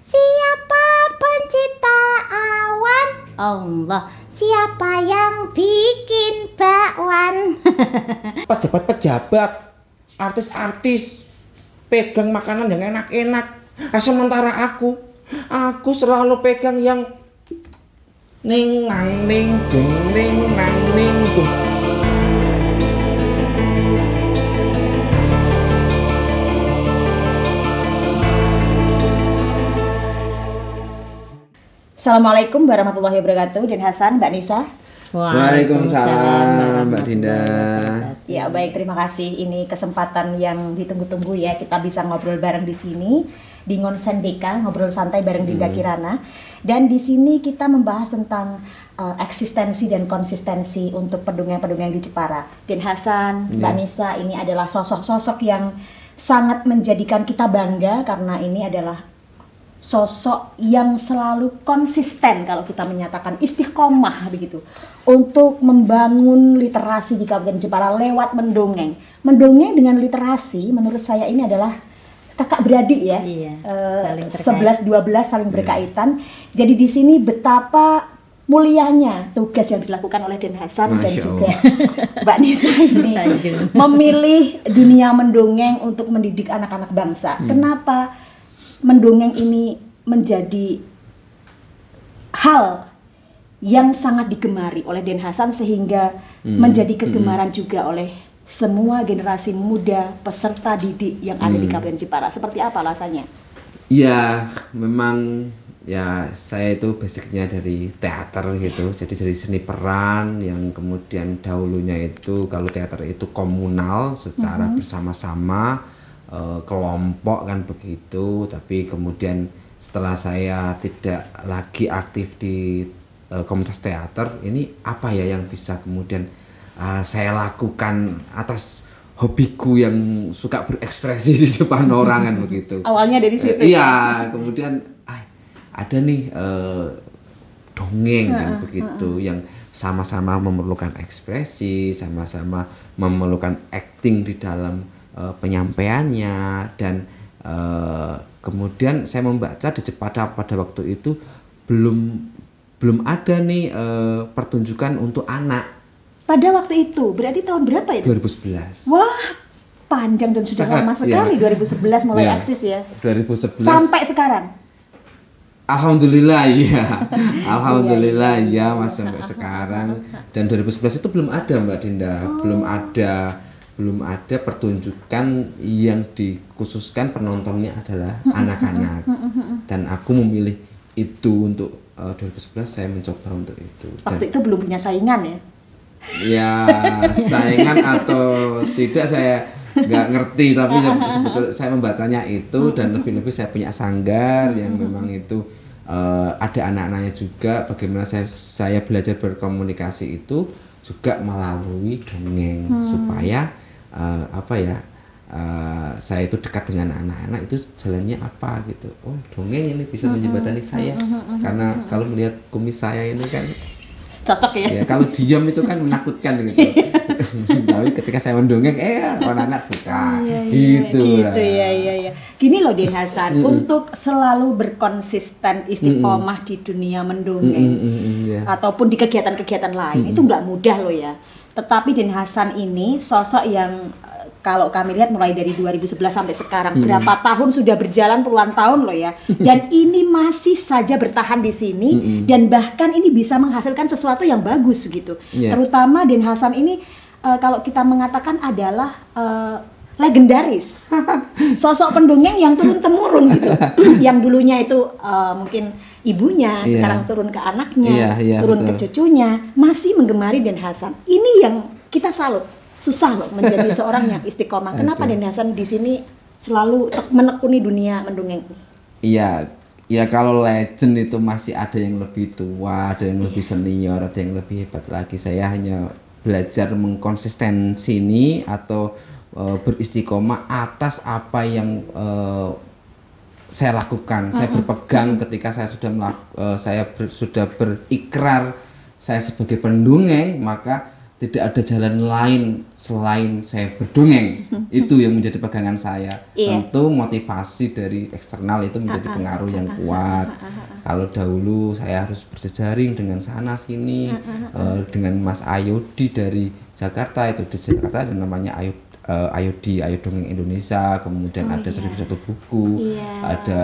Siapa pencipta awan? Allah. Siapa yang bikin bakwan? Pejabat-pejabat, artis-artis pegang makanan yang enak-enak. Sementara aku selalu pegang yang ning nang ning gung ning nang ning gung. Assalamualaikum warahmatullahi wabarakatuh. Den Hasan, Mbak Nisa. Waalaikumsalam Mbak Dinda. Ya baik, terima kasih. Ini kesempatan yang ditunggu-tunggu ya. Kita bisa ngobrol bareng di sini di Ngonsen Deka, ngobrol santai bareng Dinda Kirana. Dan di sini kita membahas tentang eksistensi dan konsistensi untuk pedungeng-pedungeng di Jepara. Den Hasan, Mbak Nisa, ini adalah sosok-sosok yang sangat menjadikan kita bangga karena ini adalah sosok yang selalu konsisten kalau kita menyatakan istiqomah begitu untuk membangun literasi di Kabupaten Jepara lewat mendongeng. Mendongeng dengan literasi menurut saya ini adalah kakak beradik ya. Iya, 11-12 saling berkaitan. Jadi di sini betapa mulianya tugas yang dilakukan oleh Den Hasan dan juga Mbak Nisa ini memilih dunia mendongeng untuk mendidik anak-anak bangsa. Kenapa mendongeng ini menjadi hal yang sangat digemari oleh Den Hasan sehingga menjadi kegemaran juga oleh semua generasi muda peserta didik yang ada di Kabupaten Jepara. Seperti apa alasannya? Ya, memang ya saya itu basicnya dari teater gitu. Jadi dari seni peran yang kemudian dahulunya itu kalau teater itu komunal secara bersama-sama, kelompok kan begitu. Tapi kemudian setelah saya tidak lagi aktif di komunitas teater, ini apa ya yang bisa kemudian saya lakukan atas hobiku yang suka berekspresi di depan orang kan begitu. Awalnya dari situ. Iya, kemudian ada nih dongeng kan begitu yang sama-sama memerlukan ekspresi, sama-sama memerlukan acting di dalam penyampaiannya dan kemudian saya membaca di Jepara pada waktu itu belum ada nih pertunjukan untuk anak. Pada waktu itu, berarti tahun berapa itu? 2011. Wah, panjang dan sudah lama sekali. 2011 mulai eksis ya. 2011. Sampai sekarang. Alhamdulillah ya. Alhamdulillah ya Mas sampai sekarang. Dan 2011 itu belum ada Mbak Dinda, belum ada pertunjukan yang dikhususkan penontonnya adalah anak-anak. Dan aku memilih itu untuk 2011 saya mencoba untuk itu. Waktu itu belum punya saingan ya? Ya saingan atau tidak saya nggak ngerti, tapi sebetulnya saya membacanya itu dan lebih-lebih saya punya sanggar yang memang itu ada anak-anaknya juga. Bagaimana saya belajar berkomunikasi itu juga melalui dongeng supaya saya itu dekat dengan anak-anak itu jalannya apa gitu. Oh dongeng ini bisa menjembatani saya karena kalau melihat kumis saya ini kan cocok ya. Ya kalau diam itu kan menakutkan gitu. Tapi ketika saya mendongeng, anak-anak suka. Gitu ya. Gini loh Den Hasan, untuk selalu berkonsisten istiqomah di dunia mendongeng ataupun di kegiatan-kegiatan lain itu nggak mudah loh ya. Tetapi Den Hasan ini sosok yang kalau kami lihat mulai dari 2011 sampai sekarang berapa tahun sudah berjalan, puluhan tahun loh ya. Dan ini masih saja bertahan di sini dan bahkan ini bisa menghasilkan sesuatu yang bagus gitu. Terutama Den Hasan ini kalau kita mengatakan adalah legendaris. Sosok pendongeng yang turun temurun gitu. Yang dulunya itu mungkin ibunya, sekarang turun ke anaknya, turun ke cucunya, masih menggemari Den Hasan. Ini yang kita salut. Susah loh menjadi seorang yang istiqomah. Kenapa Den Hasan di sini selalu menekuni dunia mendongeng? Iya, ya kalau legend itu masih ada yang lebih tua, ada yang lebih senior, ada yang lebih hebat lagi. Saya hanya belajar mengkonsisten sini atau beristiqomah atas apa yang saya lakukan. Saya berpegang ketika saya sudah sudah berikrar saya sebagai pendongeng, maka tidak ada jalan lain selain saya berdongeng. Itu yang menjadi pegangan saya. Tentu motivasi dari eksternal itu menjadi pengaruh yang kuat. Kalau dahulu saya harus berjejaring dengan sana sini, dengan Mas Ayodi dari Jakarta, itu di Jakarta ada namanya Ayo Dongeng Indonesia, kemudian ada 1001 buku, ada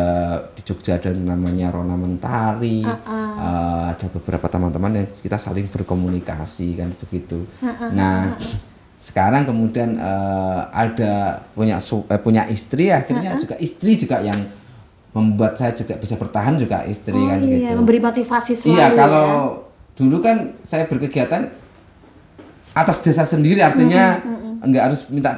di Jogja ada namanya Rona Mentari, ada beberapa teman-teman yang kita saling berkomunikasi kan begitu. Nah sekarang kemudian ada punya istri, akhirnya juga istri juga yang membuat saya juga bisa bertahan juga istri kan gitu. Memberi motivasi selalu. Iya, kalau dulu kan saya berkegiatan atas dasar sendiri, artinya enggak harus minta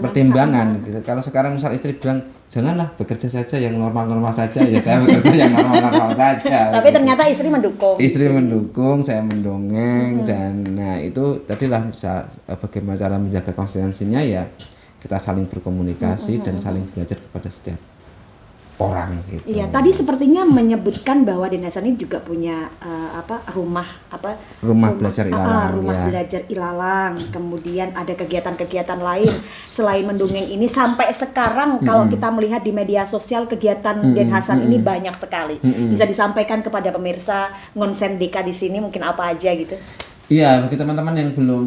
pertimbangan gitu. Kalau sekarang misal istri bilang janganlah, bekerja saja yang normal-normal saja, ya saya bekerja yang normal-normal saja. Tapi gitu. Ternyata istri mendukung. Istri mendukung, saya mendongeng dan nah itu tadilah bisa bagaimana cara menjaga konsistensinya, ya kita saling berkomunikasi dan saling belajar kepada setiap orang gitu. Iya, tadi sepertinya menyebutkan bahwa Den Hasan ini juga punya rumah belajar ilalang. Rumah belajar ilalang. Kemudian ada kegiatan-kegiatan lain selain mendongeng ini sampai sekarang kalau kita melihat di media sosial kegiatan Den Hasan ini banyak sekali. Bisa disampaikan kepada pemirsa Ngonsen Deka di sini mungkin apa aja gitu. Iya, bagi teman-teman yang belum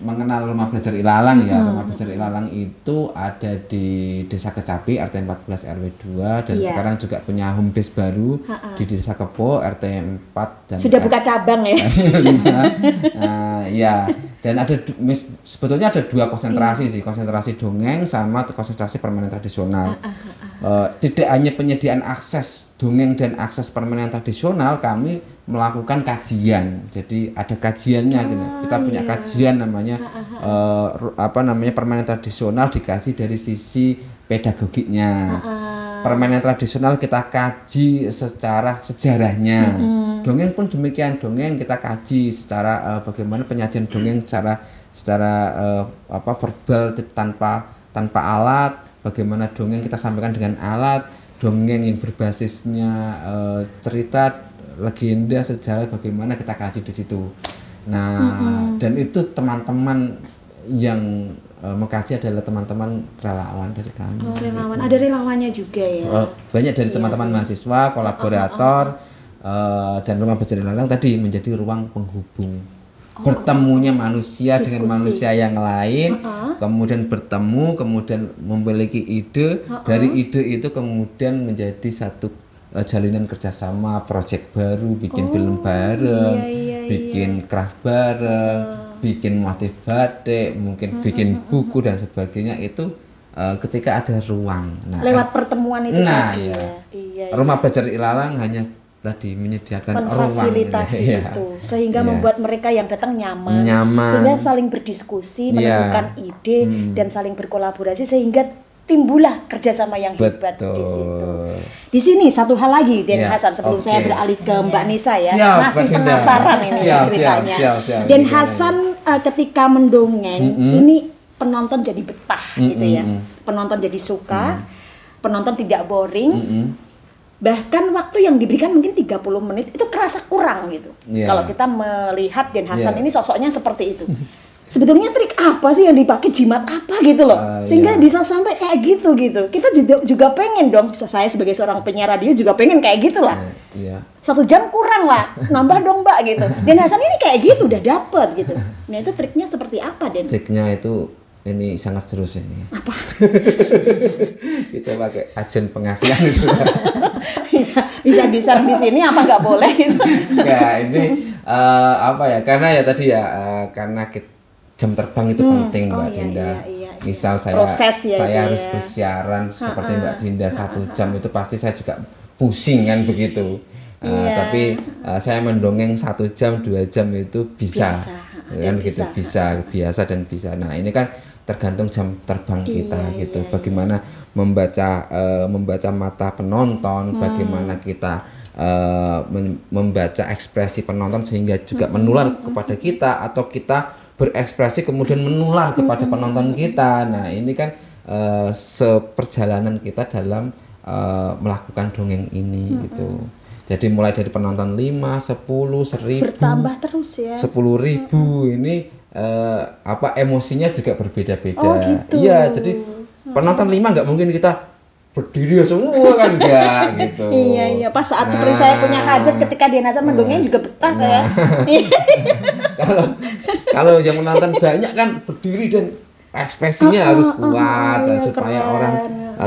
mengenal Rumah Belajar Ilalang ya, Rumah Belajar Ilalang itu ada di Desa Kecapi RT 14 RW 2 dan sekarang juga punya home base baru di Desa Kepo RT 4 dan sudah buka cabang ya. Ya, dan ada sebetulnya ada dua konsentrasi sih, konsentrasi dongeng sama konsentrasi permainan tradisional. Tidak hanya penyediaan akses dongeng dan akses permainan tradisional, kami melakukan kajian. Jadi ada kajiannya gitu. Kita punya kajian namanya permainan tradisional dikaji dari sisi pedagogiknya. Permainan tradisional kita kaji secara sejarahnya. Dongeng pun demikian, dongeng kita kaji secara bagaimana penyajian dongeng secara verbal tanpa alat, bagaimana dongeng kita sampaikan dengan alat, dongeng yang berbasisnya cerita, legenda, sejarah, bagaimana kita kaji di situ. Nah, dan itu teman-teman yang mengkaji adalah teman-teman relawan dari kami. Oh, relawan. Ada relawannya juga ya. Banyak dari teman-teman mahasiswa, kolaborator, dan Rumah Belajar Ilalang tadi menjadi ruang penghubung. Bertemunya manusia diskusi dengan manusia yang lain, kemudian bertemu, kemudian memiliki ide, dari ide itu kemudian menjadi satu jalinan kerjasama, proyek baru, bikin film bareng, bikin craft bareng, bikin motif batik, mungkin bikin buku dan sebagainya itu ketika ada ruang. Nah, lewat pertemuan itu. Nah, Rumah Belajar Ilalang hanya tadi menyediakan ruang itu sehingga membuat mereka yang datang nyaman, sehingga saling berdiskusi, menemukan ide dan saling berkolaborasi sehingga timbullah kerjasama yang hebat di situ. Di sini satu hal lagi Den Hasan sebelum saya beralih ke Mbak Nisa ya, masih penasaran ini ceritanya. Den Hasan ketika mendongeng ini penonton jadi betah gitu ya, penonton jadi suka, penonton tidak boring. Bahkan waktu yang diberikan mungkin 30 menit itu kerasa kurang gitu. Kalau kita melihat Den Hasan ini sosoknya seperti itu. Sebetulnya trik apa sih yang dipakai, jimat apa gitu loh, sehingga bisa sampai kayak gitu. Kita juga pengen dong, saya sebagai seorang penyiar radio juga pengen kayak gitulah. 1 jam kurang lah, nambah dong Mbak gitu. Den Hasan ini kayak gitu udah dapet gitu. Nah itu triknya seperti apa Den? Triknya itu ini sangat serius ini. Apa? Kita pakai agen pengasihan itu. Bisa di sini apa nggak boleh gitu? Nggak, ini karena ya tadi ya karena jam terbang itu penting Mbak Dinda. Misal saya harus bersiaran seperti Mbak Dinda 1 jam itu pasti saya juga pusing kan begitu. Tapi saya mendongeng 1 jam 2 jam itu bisa. Kan gitu bisa biasa dan bisa. Nah ini kan tergantung jam terbang kita gitu. Bagaimana membaca mata penonton, bagaimana kita membaca ekspresi penonton sehingga juga menular kepada kita, atau kita berekspresi kemudian menular kepada penonton kita. Nah ini kan seperjalanan kita dalam melakukan dongeng ini gitu. Jadi mulai dari penonton 5, 10, 1000, Bertambah terus ya. 10.000 ini emosinya juga berbeda-beda. Oh, gitu. Iya, jadi penonton 5 nggak mungkin kita berdiri semua kan enggak gitu. Iya, pas saat seperti saya punya hajat ketika Dian Hasan mendongeng juga betah saya. Kalau yang menonton banyak kan berdiri dan ekspresinya harus kuat iya, supaya keren. orang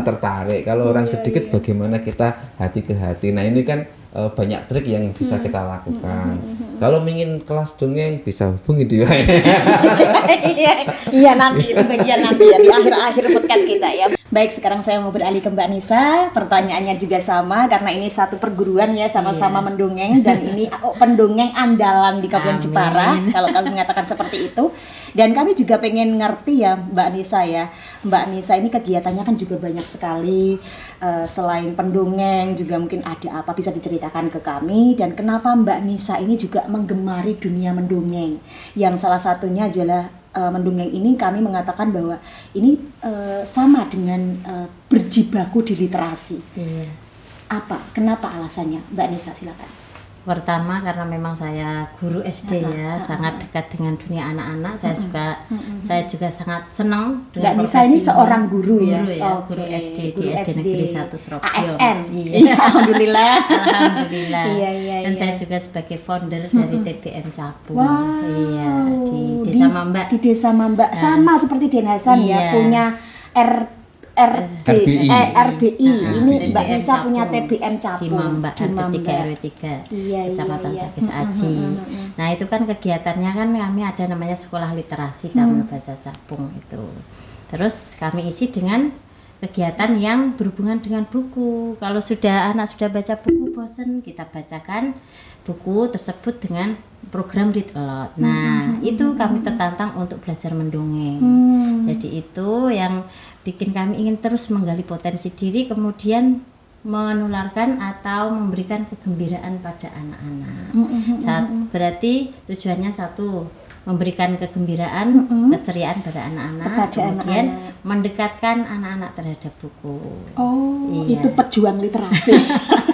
tertarik. Kalau orang sedikit bagaimana kita hati ke hati. Nah, ini kan banyak trik yang bisa kita lakukan. Kalau ingin kelas dongeng bisa hubungi dia. Iya, nanti itu bagian nanti ya di akhir-akhir podcast kita ya. Baik, sekarang saya mau beralih ke Mbak Nisa. Pertanyaannya juga sama karena ini satu perguruan ya, sama-sama mendongeng dan ini pendongeng andalan di Kabupaten Jepara kalau kami mengatakan seperti itu. Dan kami juga pengen ngerti ya Mbak Nisa ya. Mbak Nisa ini kegiatannya kan juga banyak sekali, selain pendongeng juga mungkin ada apa bisa diceritakan ke kami, dan kenapa Mbak Nisa ini juga menggemari dunia mendongeng. Yang salah satunya adalah mendongeng ini kami mengatakan bahwa ini sama dengan berjibaku di literasi. Iya. Apa? Kenapa alasannya? Mbak Nisa silakan. Pertama karena memang saya guru SD ya, sangat dekat dengan dunia anak-anak. Saya juga sangat senang dengan Mbak Nisa ini seorang guru ya? Guru SD di SD Negeri 1 Surabaya. ASN. Iya. Alhamdulillah. Alhamdulillah. Iya. Dan saya juga sebagai founder dari TBM Capung. Wow. Iya, di Desa Mambak. Di Desa Mambak sama seperti Dian Hasan ya, Iya. punya RBI. RBI. Ini Mbak TBM Nisa punya Capung. TBM Capung Di Mambak, RT 3 RW 3 Iya, Kecamatan iya. Pakis Aji. Nah, itu kan kegiatannya kan kami ada namanya sekolah literasi Taman Baca Capung itu. Terus kami isi dengan kegiatan yang berhubungan dengan buku. Kalau anak sudah baca buku bosen, kita bacakan buku tersebut dengan program Read Aloud. Nah, itu kami tertantang untuk belajar mendongeng. Jadi itu yang bikin kami ingin terus menggali potensi diri, kemudian menularkan atau memberikan kegembiraan pada anak-anak. Berarti tujuannya satu, memberikan kegembiraan, keceriaan pada anak-anak, kemudian mendekatkan anak-anak terhadap buku. Oh, Iya. itu pejuang literasi.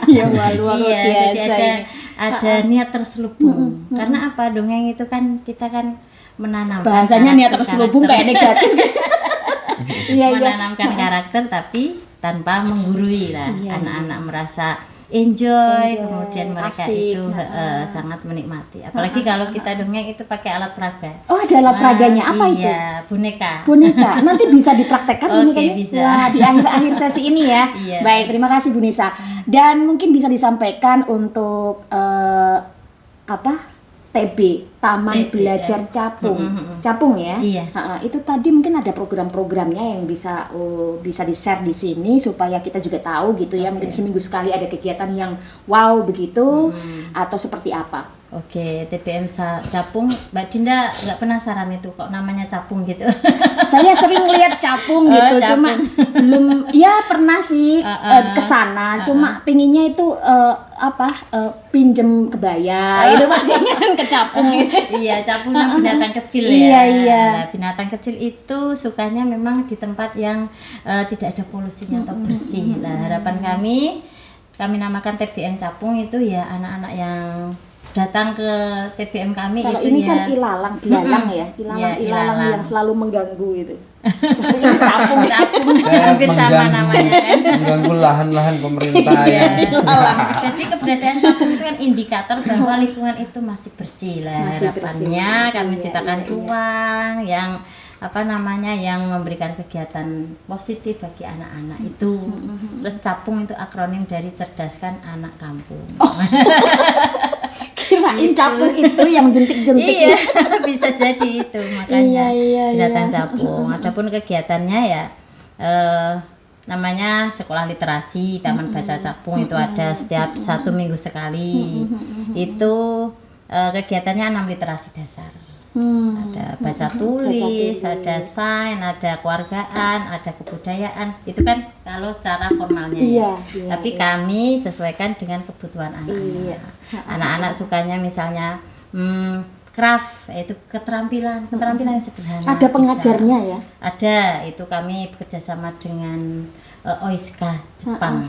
Ya, luar Iya, biasa. jadi ada niat terselubung. Karena apa? Dongeng itu kan kita kan menanamkan Bahasanya niat terselubung kayak negatif. Iya. Menanamkan karakter tapi tanpa menggurui lah. Iya. Anak-anak merasa enjoy, kemudian mereka asik. itu sangat menikmati. Apalagi kalau kita dongeng itu pakai alat peraga. Oh, ada alat peraganya apa itu? Iya, boneka. Boneka. Nanti bisa dipraktekkan Oke, bonekanya? bisa. Wah, di akhir-akhir sesi ini ya. Iya. Baik, terima kasih Bu Nisa. Dan mungkin bisa disampaikan untuk TB, Taman TB, Belajar Capung. Capung ya? Iya. Itu tadi mungkin ada program-programnya yang bisa di-share di sini supaya kita juga tahu gitu ya. Mungkin seminggu sekali ada kegiatan yang wow begitu atau seperti apa? Oke, TBM Capung, Mbak Dinda nggak penasaran itu kok namanya Capung gitu? Saya sering lihat capung gitu, Capung. cuma belum, ya pernah sih kesana, cuma pinginnya itu pinjem kebaya, itu makanya kan ke capung. Iya, capung kan binatang kecil Iya, ya. iya. Nah, binatang kecil itu sukanya memang di tempat yang tidak ada polusinya atau bersih. Nah, harapan kami namakan TBM Capung itu ya anak-anak yang datang ke TBM kami. Kalau itu ini ya kan ilalang ya, Iya, ilalang yang selalu mengganggu itu. Capung. hampir sama namanya kan. Mengganggu lahan-lahan pemerintah ya. Jadi keberadaan capung itu kan indikator bahwa lingkungan itu masih bersih lah. Masih Harapannya bersih. kami Iya, ciptakan iya. ruang yang yang memberikan kegiatan positif bagi anak-anak itu. Terus capung itu akronim dari cerdaskan anak kampung. Kirain capung itu yang jentik-jentik. Iya, bisa jadi itu makanya Iya. binatang capung. Adapun kegiatannya ya namanya sekolah literasi Taman Baca Capung itu ada setiap 1 minggu sekali. Itu kegiatannya 6 literasi dasar. Ada baca tulis, ada sains, ada kewargaan, ada kebudayaan. Itu kan kalau secara formalnya. Iya, Tapi kami sesuaikan dengan kebutuhan anak-anak. Iya. Anak-anak sukanya misalnya craft, yaitu keterampilan yang sederhana. Ada pengajarnya ya? Ada, itu kami bekerja sama dengan Oiska Jepang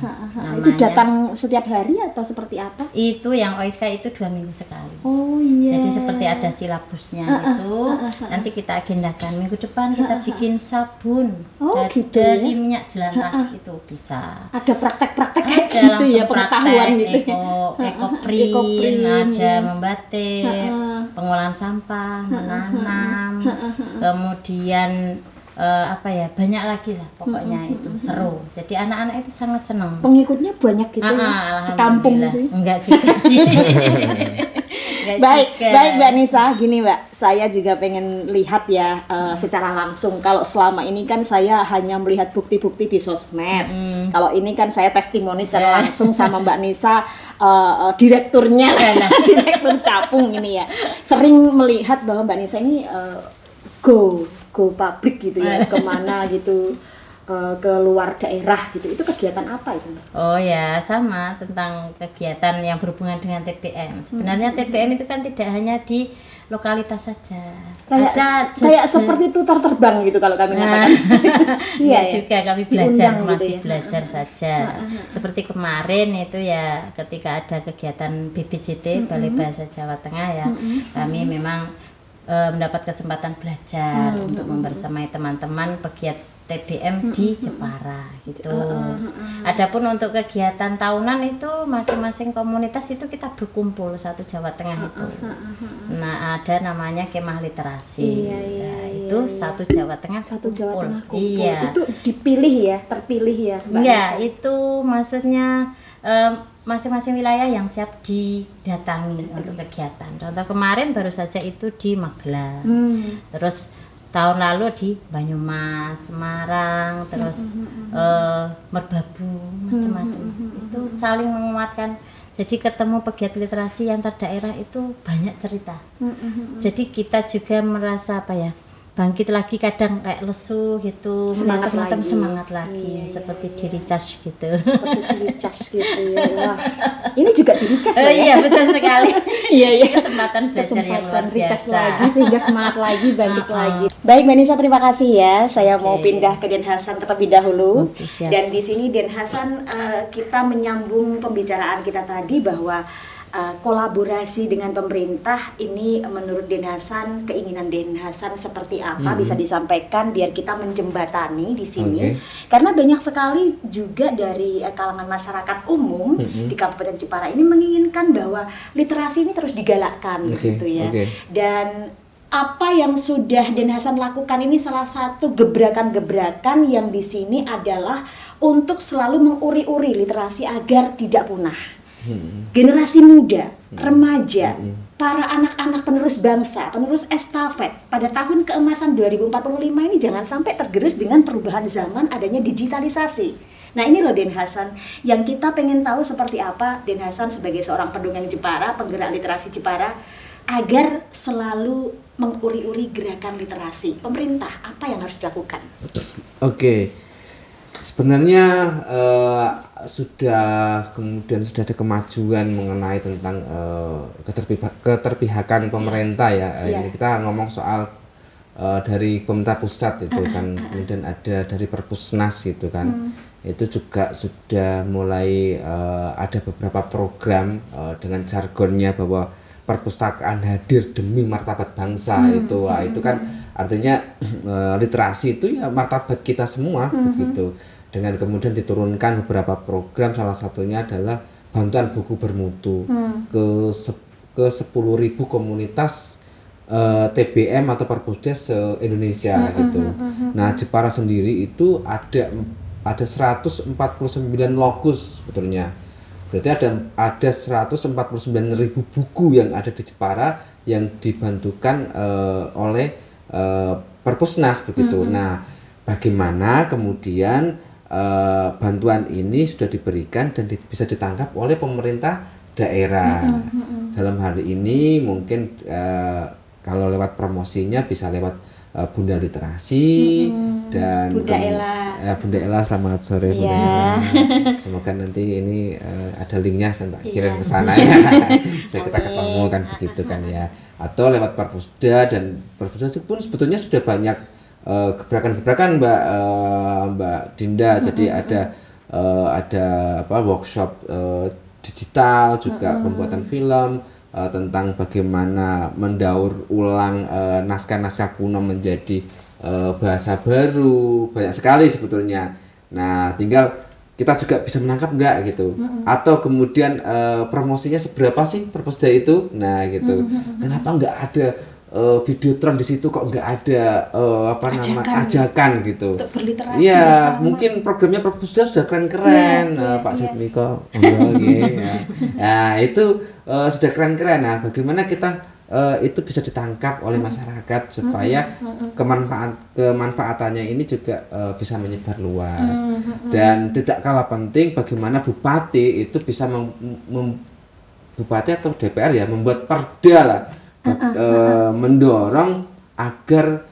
Itu namanya. datang setiap hari atau seperti apa? Itu yang Oiska itu 2 minggu sekali. Oh iya. Jadi seperti ada silabusnya itu, nanti kita agendakan minggu depan kita bikin sabun Oh, gitu dari ya. minyak jelantah itu bisa. Ada praktek-praktek kayak Ada gitu ya, langsung pengetahuan praktek gitu. ekoprint, Ekoprint, ada ya. membatik, pengolahan sampah, menanam, kemudian banyak lagi lah pokoknya itu seru. Jadi anak-anak itu sangat senang. Pengikutnya banyak gitu ya, sekampung Alhamdulillah. gitu. Enggak juga sih. Enggak Baik, juga. baik Mbak Nisa, gini Mbak, saya juga pengen lihat ya secara langsung. Kalau selama ini kan saya hanya melihat bukti-bukti di sosmed. Kalau ini kan saya testimoni secara langsung sama Mbak Nisa, direkturnya, direktur Capung ini ya. Sering melihat bahwa Mbak Nisa ini go pabrik gitu ya, kemana gitu. Ke luar daerah gitu, itu kegiatan apa itu? Oh ya, sama tentang kegiatan yang berhubungan dengan TBM. Sebenarnya TBM itu kan tidak hanya di lokalitas saja. Kayak seperti tutor terbang gitu kalau kami katakan. Iya juga kami belajar, Diundang masih gitu ya. belajar saja. Seperti kemarin itu ya ketika ada kegiatan BPJT Balai Bahasa Jawa Tengah ya, kami memang mendapat kesempatan belajar untuk membersamai teman-teman pegiat TBM di Jepara gitu. Adapun untuk kegiatan tahunan itu masing-masing komunitas itu kita berkumpul satu Jawa Tengah itu. Nah, ada namanya kemah literasi. Nah, itu satu Jawa Tengah Satu Jawa kumpul. Tengah kumpul. Iya. Itu dipilih ya, terpilih ya Mbak Enggak, Nisa? itu maksudnya masing-masing wilayah yang siap didatangi untuk kegiatan. Contoh kemarin baru saja itu di Magelang. Terus tahun lalu di Banyumas, Semarang, terus Merbabu, macam-macam. Itu saling menguatkan. Jadi ketemu pegiat literasi antar daerah itu banyak cerita. Jadi kita juga merasa bangkit lagi, kadang kayak lesu gitu, Semangat teman-teman lagi. semangat lagi, Iya, seperti diri cas gitu. Seperti diricas gitu ya. Wah, ini juga diricas Oh loh ya. iya betul sekali. Iya, iya. Kesempatan belajar yang luar recas biasa. lagi sehingga semangat lagi, bangkit lagi. Baik Mbak Nisa, terima kasih ya. Saya mau pindah ke Den Hasan terlebih dahulu. Oke, siap. Dan di sini Den Hasan kita menyambung pembicaraan kita tadi bahwa kolaborasi dengan pemerintah ini menurut Den Hasan, keinginan Den Hasan seperti apa bisa disampaikan biar kita menjembatani di sini. Karena banyak sekali juga dari kalangan masyarakat umum di Kabupaten Jepara ini menginginkan bahwa literasi ini terus digalakkan gitu ya. Dan apa yang sudah Den Hasan lakukan ini salah satu gebrakan-gebrakan yang di sini adalah untuk selalu menguri-uri literasi agar tidak punah. Generasi muda, remaja, para anak-anak penerus bangsa, penerus estafet pada tahun keemasan 2045 ini jangan sampai tergerus dengan perubahan zaman adanya digitalisasi. Nah ini loh Den Hasan, yang kita pengen tahu seperti apa Den Hasan sebagai seorang pendongeng Jepara, penggerak literasi Jepara, agar selalu menguri-uri gerakan literasi. Pemerintah, apa yang harus dilakukan? Oke. Sebenarnya sudah ada kemajuan mengenai tentang keterpihakan pemerintah ya. Ini kita ngomong soal dari pemerintah pusat itu kan, kemudian ada dari Perpusnas itu kan. Itu juga sudah mulai ada beberapa program dengan jargonnya bahwa perpustakaan hadir demi martabat bangsa itu. Wah, itu kan artinya literasi itu ya martabat kita semua begitu. Dengan kemudian diturunkan beberapa program, salah satunya adalah bantuan buku bermutu ke 10.000 komunitas TBM atau Perpusdes se-Indonesia gitu. Nah, Jepara sendiri itu ada 149 lokus sebetulnya. Berarti ada 149.000 buku yang ada di Jepara yang dibantukan oleh Perpusnas begitu. Nah, bagaimana kemudian bantuan ini sudah diberikan dan bisa ditangkap oleh pemerintah daerah. Dalam hal ini mungkin kalau lewat promosinya bisa lewat Bunda Literasi dan Bunda Ella, selamat sore Bunda Ella. Semoga nanti ini ada linknya saya tak kirim ke sana ya. Bisa kita ketemu kan begitu kan ya. Atau lewat Perpusda, dan Perpusda pun sebetulnya sudah banyak gebrakan-gebrakan Mbak Dinda. Jadi ada apa workshop digital juga, pembuatan film tentang bagaimana mendaur ulang naskah-naskah kuno menjadi bahasa baru. Banyak sekali sebetulnya. Nah, tinggal kita juga bisa menangkap nggak gitu, atau kemudian promosinya seberapa sih purpose day itu. Nah gitu, kenapa nggak ada Videotron di situ, kok nggak ada ajakan gitu. Untuk berliterasi. Iya, mungkin programnya purpose day sudah keren-keren, Pak Setmiko. Nah itu sudah keren-keren. Nah, bagaimana kita itu bisa ditangkap oleh masyarakat supaya kemanfaatannya ini juga bisa menyebar luas. Dan tidak kalah penting bagaimana bupati itu bisa bupati atau DPR ya membuat perda lah, mendorong agar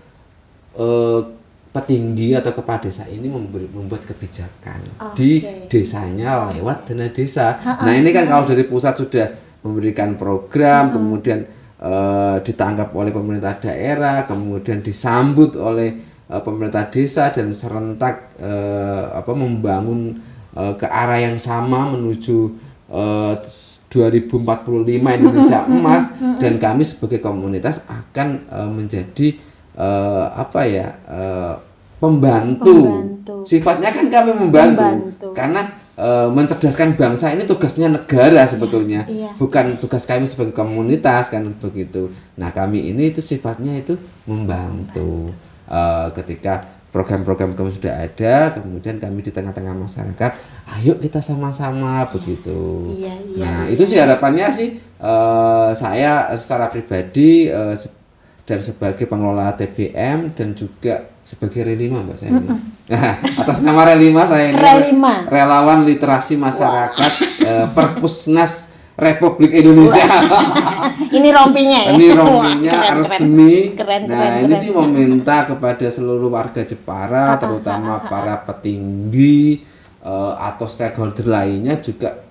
petinggi atau kepala desa ini membuat kebijakan di desanya lewat dana desa. Nah ini kan kalau dari pusat sudah memberikan program, kemudian ditangkap oleh pemerintah daerah, kemudian disambut oleh pemerintah desa dan serentak membangun ke arah yang sama menuju 2045 Indonesia emas. Dan kami sebagai komunitas akan menjadi pembantu. Sifatnya kan kami membantu. Karena mencerdaskan bangsa ini tugasnya negara sebetulnya, bukan tugas kami sebagai komunitas kan begitu. Nah kami ini itu sifatnya itu membantu. Ketika program-program kami sudah ada, kemudian kami di tengah-tengah masyarakat, ayo kita sama-sama begitu. Nah itu sih harapannya sih, saya secara pribadi dan sebagai pengelola TBM dan juga sebagai Relima Mbak saya ini. Atas nama Relima saya ini relawan literasi masyarakat Perpusnas Republik Indonesia. Ini rompinya ya. Ini rompinya resmi. Keren. Ini sih meminta kepada seluruh warga Jepara, terutama para petinggi atau stakeholder lainnya juga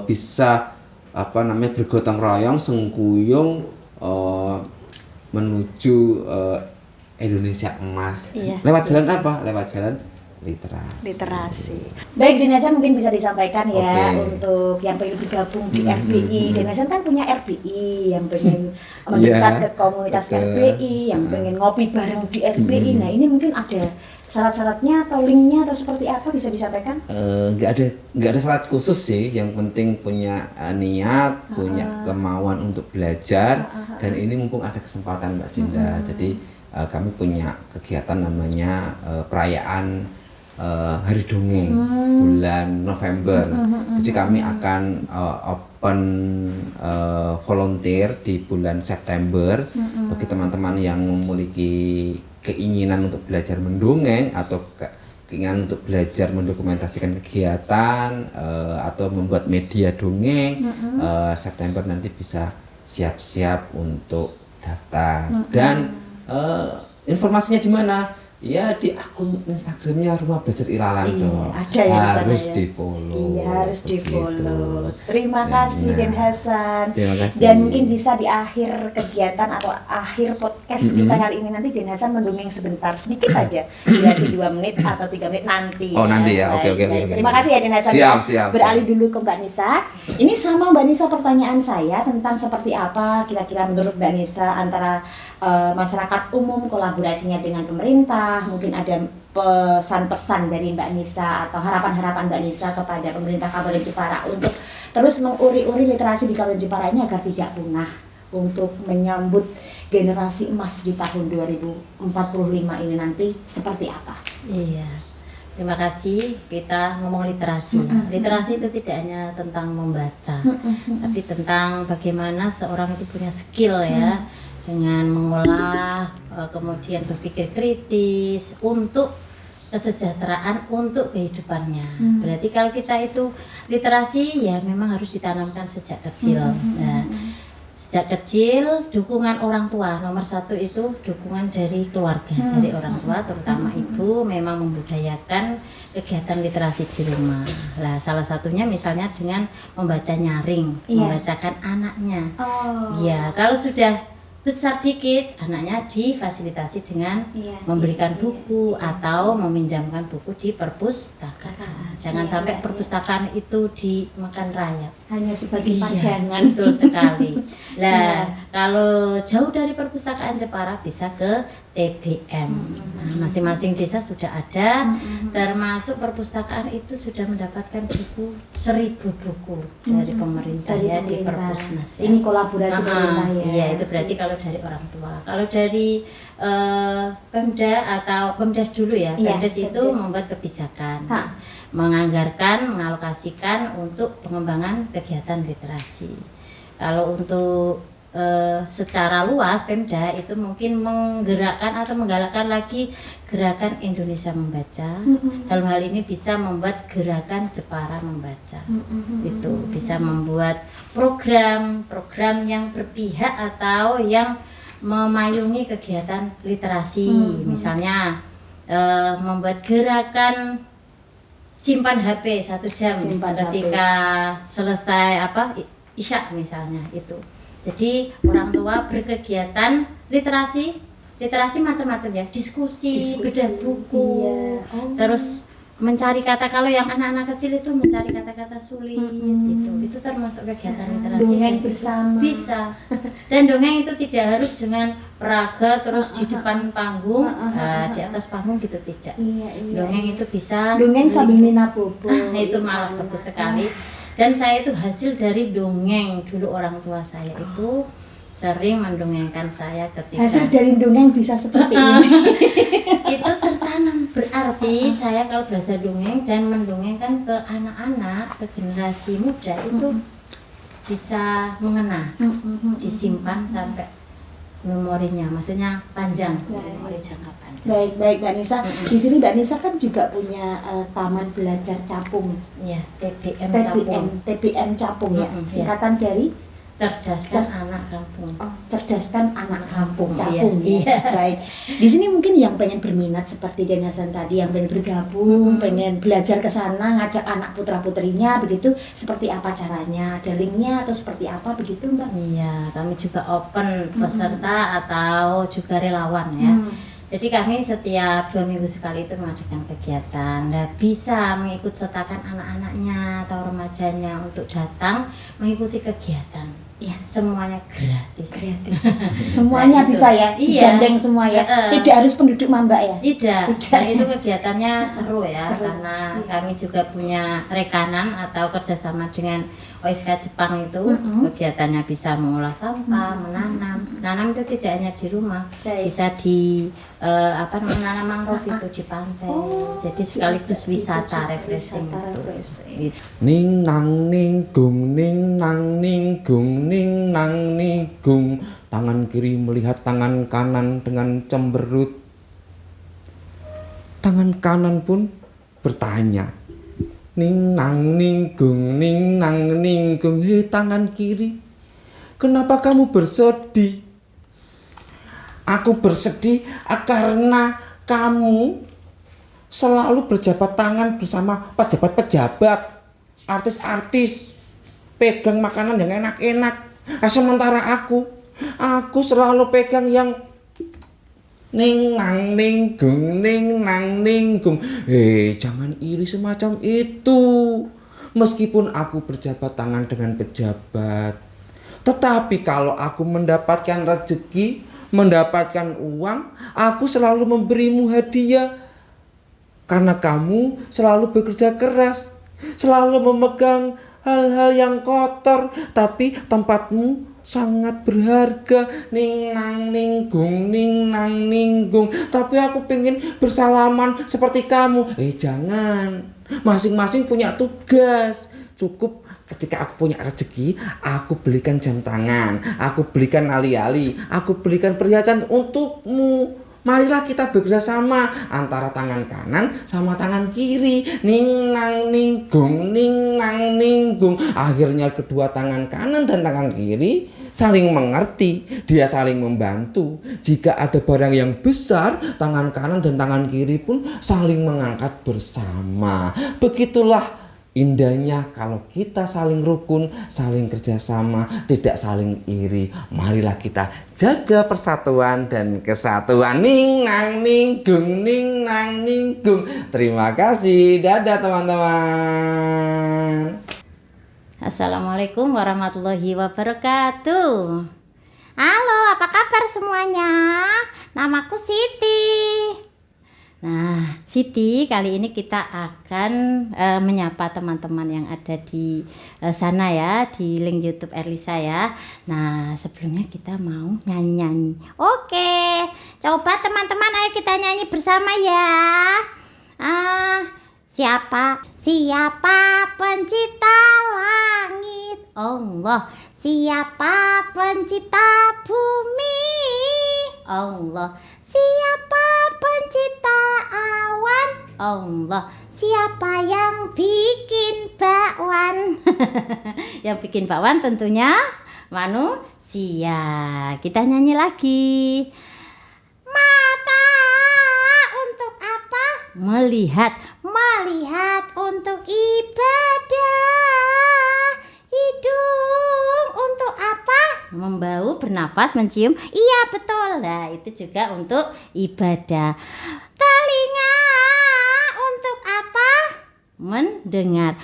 bisa bergotong royong, sengkuyung menuju Indonesia emas. Lewat jalan apa? Lewat jalan literasi. Baik, Dinasa mungkin bisa disampaikan ya untuk yang pengen bergabung di RBI. Dinasa kan punya RBI yang pengen mendekat ke komunitas RBI, yang pengen ngopi bareng di RBI. Nah ini mungkin ada syarat-syaratnya atau linknya atau seperti apa, bisa disampaikan? Nggak ada syarat khusus sih. Yang penting punya niat, punya kemauan untuk belajar. Dan ini mumpung ada kesempatan Mbak Dinda. Jadi kami punya kegiatan namanya perayaan Hari Dongeng bulan November. Jadi kami akan open volunteer di bulan September bagi teman-teman yang memiliki keinginan untuk belajar mendongeng atau keinginan untuk belajar mendokumentasikan kegiatan atau membuat media dongeng. September nanti bisa siap-siap untuk daftar. Dan informasinya di mana? Ya di akun Instagramnya Rumah Belajar Ilalang dong. Ada ya, harus di-follow. Iya, harus di-follow. Terima kasih Den Hasan. Terima kasih. Dan mungkin bisa di akhir kegiatan atau akhir podcast kita kali ini nanti Den Hasan mendongeng sebentar, sedikit aja. Durasi 2 menit atau 3 menit nanti. Oh, nanti ya. Oke. Terima kasih ya Den Hasan. Siap. Beralih dulu ke Mbak Nisa. Ini sama Mbak Nisa pertanyaan saya tentang seperti apa kira-kira menurut Mbak Nisa antara masyarakat umum kolaborasinya dengan pemerintah, mungkin ada pesan-pesan dari Mbak Nisa atau harapan-harapan Mbak Nisa kepada pemerintah Kabupaten Jepara untuk terus menguri-uri literasi di Kabupaten Jepara ini agar tidak punah untuk menyambut generasi emas di tahun 2045 ini nanti seperti apa? Iya. Terima kasih. Kita ngomong literasi. Literasi itu tidak hanya tentang membaca, tapi tentang bagaimana seorang itu punya skill ya. Dengan mengolah, kemudian berpikir kritis untuk kesejahteraan, untuk kehidupannya. Berarti kalau kita itu literasi ya memang harus ditanamkan sejak kecil. Nah, sejak kecil dukungan orang tua nomor 1 itu dukungan dari keluarga, dari orang tua terutama ibu memang membudayakan kegiatan literasi di rumah. Lah salah satunya misalnya dengan membaca nyaring, membacakan anaknya. Ya kalau sudah besar dikit, anaknya difasilitasi dengan Iya, memberikan iya, buku atau meminjamkan buku di perpustakaan. Jangan Iya, sampai iya. perpustakaan itu dimakan rayap. Hanya sebagai Iya, pajangan. betul sekali. Lah, Iya. kalau jauh dari perpustakaan Jepara bisa ke TBM. Nah, masing-masing desa sudah ada, termasuk perpustakaan itu sudah mendapatkan buku 1000 buku dari pemerintah Dari ya di pemerintah. Perpusnas ya. Ini kolaborasi pemerintah ya. Iya, itu berarti kalau dari orang tua. Kalau dari Pemda atau Pemdes dulu ya, Iya, Pemdes itu Pemdes. membuat kebijakan, Ha. menganggarkan, mengalokasikan untuk pengembangan kegiatan literasi. Kalau untuk secara luas Pemda itu mungkin menggerakkan atau menggalakkan lagi gerakan Indonesia Membaca. Dalam hal ini bisa membuat gerakan Jepara Membaca. Itu bisa membuat program yang berpihak atau yang memayungi kegiatan literasi. Misalnya membuat gerakan simpan HP 1 jam Simpan ketika selesai isya misalnya itu. Jadi orang tua berkegiatan literasi macam-macam ya, diskusi, bedah buku, Iya. terus mencari kata. Kalau yang anak-anak kecil itu mencari kata-kata sulit, itu termasuk kegiatan literasi. Dongeng Jadi bersama. bisa. Dan dongeng itu tidak harus dengan peraga terus di depan panggung, di atas panggung gitu tidak. Iya, iya. Dongeng itu bisa Dongeng sambil nina bobo. itu malah bagus sekali. Dan saya itu hasil dari dongeng. Dulu orang tua saya itu sering mendongengkan saya ketika Hasil dari dongeng bisa seperti ini. itu tertanam. Berarti saya kalau belajar dongeng dan mendongengkan ke anak-anak, ke generasi muda itu bisa mengena, disimpan sampai memorinya, maksudnya panjang, memori jangka panjang. Baik Mbak Nisa. Di sini Mbak Nisa kan juga punya taman belajar capung. Ya, TBM TBM capung ya. Iya. Singkatan dari Cerdaskan anak kampung. cerdaskan anak kampung Iya, capung. iya. Ya. Baik. Di sini mungkin yang pengen berminat seperti Den Hasan tadi, yang pengen bergabung, pengen belajar ke sana, ngajak anak putra-putrinya begitu, seperti apa caranya? Ada linknya atau seperti apa begitu Mbak? Iya, kami juga open peserta atau juga relawan ya. Jadi kami setiap 2 minggu sekali itu mengadakan kegiatan. Nah, bisa mengikut sertakan anak-anaknya atau remajanya untuk datang mengikuti kegiatan. Ya, semuanya gratis. Semuanya Nah, itu. bisa ya, Iya. digandeng semua ya. Tidak harus penduduk Mambak ya. Tidak, Tidak. dan itu kegiatannya seru ya, Seru. karena kami juga punya rekanan atau kerjasama dengan OSK Jepang itu. Kegiatannya bisa mengolah sampah, menanam itu tidak hanya di rumah, Baik. bisa di menanam mangrove itu di pantai, jadi sekaligus wisata refreshing Wisata itu. refreshing. Gitu. Ning nang ning gung ning nang ning gung ning nang ning gung. Tangan kiri melihat tangan kanan dengan cemberut. Tangan kanan pun bertanya. Ning nang ning gung ning nang ning gung. Hei tangan kiri, kenapa kamu bersedih? Aku bersedih karena kamu selalu berjabat tangan bersama pejabat-pejabat, artis-artis, pegang makanan yang enak-enak. Sementara aku selalu pegang yang ning nang ning gung ning nang ning gung. Jangan iri semacam itu. Meskipun aku berjabat tangan dengan pejabat, tetapi kalau aku mendapatkan rezeki, mendapatkan uang, aku selalu memberimu hadiah. Karena kamu selalu bekerja keras, selalu memegang hal-hal yang kotor, tapi tempatmu sangat berharga. Ning nang ning gung ning nang ning gung. Tapi aku pengen bersalaman seperti kamu. Jangan. Masing-masing punya tugas. Cukup ketika aku punya rezeki, aku belikan jam tangan, aku belikan ali-ali, aku belikan perhiasan untukmu. Marilah kita bekerja sama antara tangan kanan sama tangan kiri. Ning nang ning gung ning nang ning gung. Akhirnya kedua tangan kanan dan tangan kiri saling mengerti, dia saling membantu. Jika ada barang yang besar, tangan kanan dan tangan kiri pun saling mengangkat bersama. Begitulah indahnya kalau kita saling rukun, saling kerjasama, tidak saling iri. Marilah kita jaga persatuan dan kesatuan. Ning nang ning gung, ning nang ning gung. Terima kasih, dadah teman-teman. Assalamualaikum warahmatullahi wabarakatuh. Halo, apa kabar semuanya? Namaku Siti. Nah, Siti, kali ini kita akan menyapa teman-teman yang ada di sana ya, di link YouTube Erlisa ya. Nah, sebelumnya kita mau nyanyi-nyanyi. Oke, coba teman-teman ayo kita nyanyi bersama ya. Siapa pencipta langit? Allah. Siapa pencipta bumi? Allah. Siapa pencipta awan? Allah. Siapa yang bikin bakwan? Yang bikin bakwan tentunya manusia. Kita nyanyi lagi. Mata untuk apa? Melihat untuk ibadah. Hidung untuk apa? Membau, bernapas, mencium. Iya betul. Nah, itu juga untuk ibadah. Telinga untuk apa? Mendengar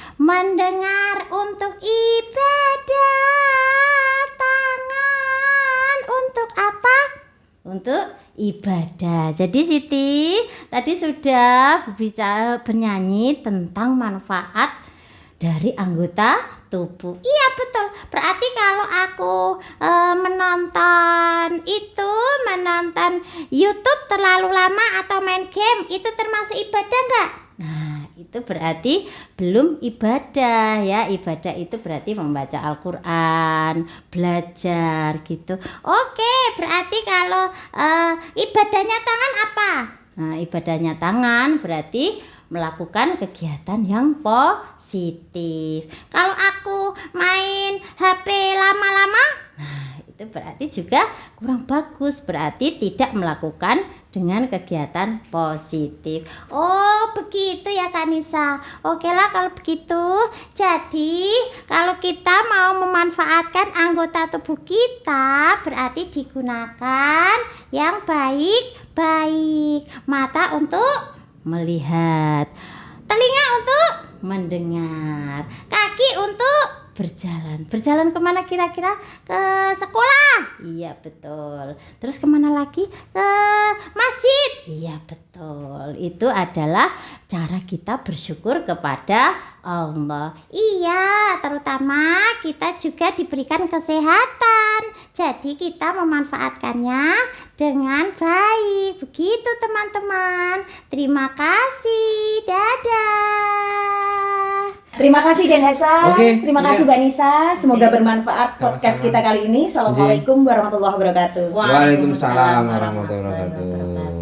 untuk ibadah. Tangan untuk apa? Untuk ibadah. Jadi Siti tadi sudah bernyanyi tentang manfaat dari anggota tubuh. Iya betul. Berarti kalau aku menonton YouTube terlalu lama atau main game, itu termasuk ibadah enggak? Nah, itu berarti belum ibadah ya. Ibadah itu berarti membaca Al-Quran, belajar gitu. Oke, berarti kalau ibadahnya tangan apa? Nah, ibadahnya tangan berarti melakukan kegiatan yang positif. Kalau aku main HP lama-lama, nah itu berarti juga kurang bagus, berarti tidak melakukan dengan kegiatan positif. Oh begitu ya Kak Nisa. Oke lah kalau begitu. Jadi kalau kita mau memanfaatkan anggota tubuh kita, berarti digunakan yang baik-baik. Mata untuk melihat, telinga untuk mendengar, kaki untuk berjalan kemana kira-kira? Ke sekolah. Iya betul. Terus kemana lagi? Ke masjid. Iya betul. Itu adalah cara kita bersyukur kepada Allah. Iya, terutama kita juga diberikan kesehatan. Jadi kita memanfaatkannya dengan baik. Begitu teman-teman. Terima kasih. Dadah. Terima kasih Den Hasan. Terima kasih Mbak Nisa. Semoga Oke. bermanfaat podcast kita kali ini. Assalamualaikum warahmatullahi wabarakatuh. Waalaikumsalam warahmatullahi wabarakatuh.